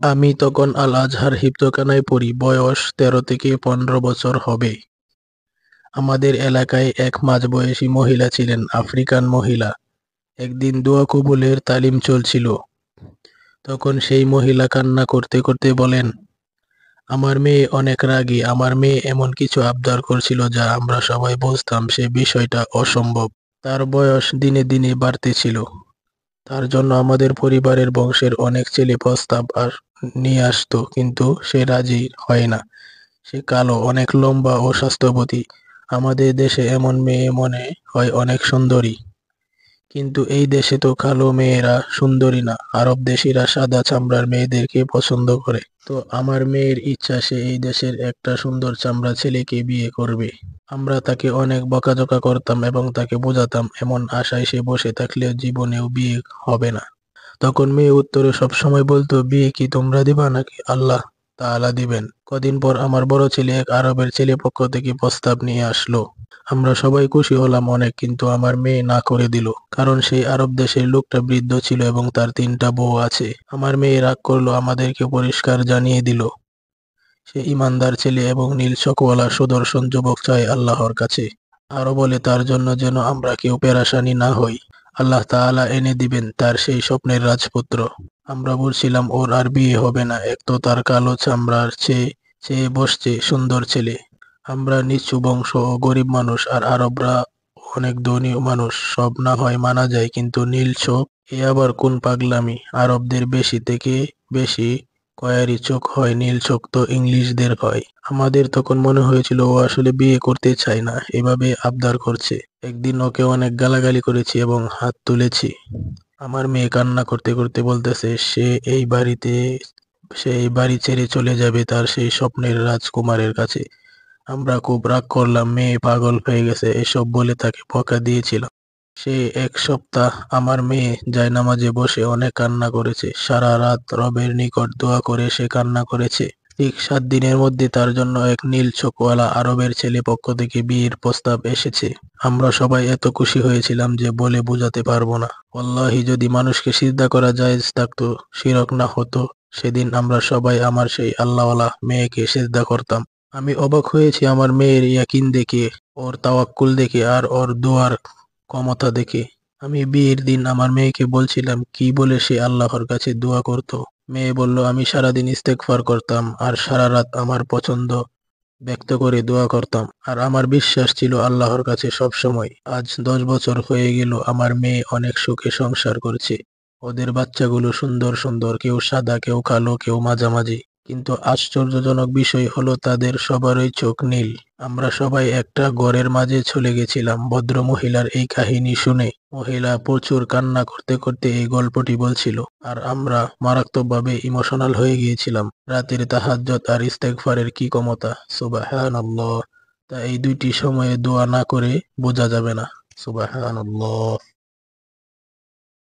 আমি তখন আল আজহার হিফজখানায় পড়ি, বয়স ১৩ থেকে ১৫ বছর হবে। আমাদের এলাকায় এক মাঝবয়সী মহিলা ছিলেন, আফ্রিকান মহিলা। একদিন দোয়া কবুলের তালিম চলছিল। তখন সেই মহিলা কান্না করতে করতে বলেন, আমার মেয়ে অনেক রাগী। আমার মেয়ে এমন কিছু আবদার করছিল যা আমরা সবাই বুঝতাম সে বিষয়টা অসম্ভব। তার বয়স দিনে দিনে বাড়তেছিল। তার জন্য আমাদের পরিবারের বংশের অনেক ছেলে প্রস্তাব নিয়ে আসতো, কিন্তু সে রাজি হয় না। সে কালো, অনেক লম্বা ও স্বাস্থ্যবতী। আমাদের দেশে এমন মেয়ে মনে হয় অনেক সুন্দরী, কিন্তু এই দেশে তো কালো মেয়েরা সুন্দরী না, আরব দেশিরা সাদা চামড়ার মেয়েদেরকে পছন্দ করে। তো আমার মেয়ের ইচ্ছা সে এই দেশের একটা সুন্দর চামড়া ছেলেকে বিয়ে করবে। আমরা তাকে অনেক বকাঝকা করতাম এবং তাকে বোঝাতাম, এমন আশায় সে বসে থাকলেও জীবনেও বিয়ে হবে না। তখন মেয়ে উত্তরে সবসময় বলতো, বিয়ে কি তোমরা দিবা নাকি আল্লাহ তাআলা দিবেন। কদিন পর আমার বড় ছেলে এক আরবের ছেলে পক্ষ থেকে প্রস্তাব নিয়ে আসলো। আমরা সবাই খুশি হলাম অনেক, কিন্তু আমার মেয়ে না করে দিল, কারণ সেই আরব দেশের লোকটা বৃদ্ধ ছিল এবং তার ৩টা বউ আছে। আমার মেয়ে রাগ করলো, আমাদেরকে পরিষ্কার জানিয়ে দিল সে ইমানদার ছেলে এবং নীল চোখওয়ালা সুদর্শন যুবক চায় আল্লাহর কাছে। আরো বলে তার জন্য যেন আমরা কেউ পেরেশানি না হই। আল্লাহ তাআলা এনে দিবেন তার সেই স্বপ্নের রাজপুত্র। আমরা বলছিলাম ওর আর বিয়ে হবে না, এক তো তার কালো চামড়ার চেয়ে চেয়ে বসছে সুন্দর ছেলে। আমরা নিচু বংশ ও গরিব মানুষ, আর আরবরা অনেক ধনী মানুষ, সব না হয় মানা যায়, কিন্তু নীল চোখ এ আবার কোন পাগলামি। আরবদের বেশি থেকে বেশি কয়ারি চোখ হয়, নীল চোখ তো ইংলিশদের হয়। আমাদের তখন মনে হয়েছিল ও আসলে বিয়ে করতে চায় না, এভাবে আবদার করছে। একদিন ওকে অনেক গালাগালি করেছি এবং হাত তুলেছি। আমার মেয়ে কান্না করতে করতে বলতেছে সে এই বাড়ি ছেড়ে চলে যাবে তার সেই স্বপ্নের রাজকুমারের কাছে। আমরা খুব রাগ করলাম, মেয়ে পাগল হয়ে গেছে এসব বলে তাকে বকা দিয়েছিলাম। সে ১ সপ্তাহ আমার মেয়ে জায়নামাজে বসে অনেক কান্না করেছে। সারা রাত রবের নিকট দোয়া করে সে কান্না করেছে। ঠিক ৭ দিনের মধ্যে তার জন্য এক নীল চোখওয়ালা আরবের ছেলে পক্ষ থেকে বিয়ের প্রস্তাব এসেছে। আমরা সবাই এত খুশি হয়েছিলাম যে বলে বোঝাতে পারবো না। ওয়াল্লাহি যদি মানুষকে সিজদা করা জায়েজ থাকতো, শিরক না হতো, সেদিন আমরা সবাই আমার সেই আল্লাহওয়ালা মেয়েকে সিজদা করতাম। আমি অবাক হয়েছি আমার মেয়ের ইয়াকিন দেখে, ওর তাওয়াক্কুল দেখে আর ওর দোয়ার ক্ষমতা দেখে। আমি বিয়ের দিন আমার মেয়েকে বলছিলাম কি বলে সে আল্লাহর কাছে দোয়া করত। মেয়ে বলল, আমি সারাদিন ইস্তেগফার করতাম আর সারা রাত আমার পছন্দ ব্যক্ত করে দোয়া করতাম, আর আমার বিশ্বাস ছিল আল্লাহর কাছে সব সময়। আজ ১০ বছর হয়ে গেল, আমার মেয়ে অনেক সুখে সংসার করছে। ওদের বাচ্চাগুলো সুন্দর সুন্দর, কেউ সাদা, কেউ কালো, কেউ মাঝামাঝি। কিন্তু আশ্চর্যজনক বিষয় হলো তাদের সবারই চোখ নীল। আমরা সবাই একটা ঘরের মাঝে চলে গেছিলাম ভদ্র মহিলার এই কাহিনী শুনে। মহিলা প্রচুর কান্না করতে করতে এই গল্পটি বলছিল, আর আমরা মারাত্মকভাবে ইমোশনাল হয়ে গিয়েছিলাম। রাতের তাহাজ্জুদ আর ইস্তেগফারের কি ক্ষমতা! সুবহানাল্লাহ। তা এই দুইটি সময়ে দোয়া না করে বোঝা যাবে না। সুবহানাল্লাহ।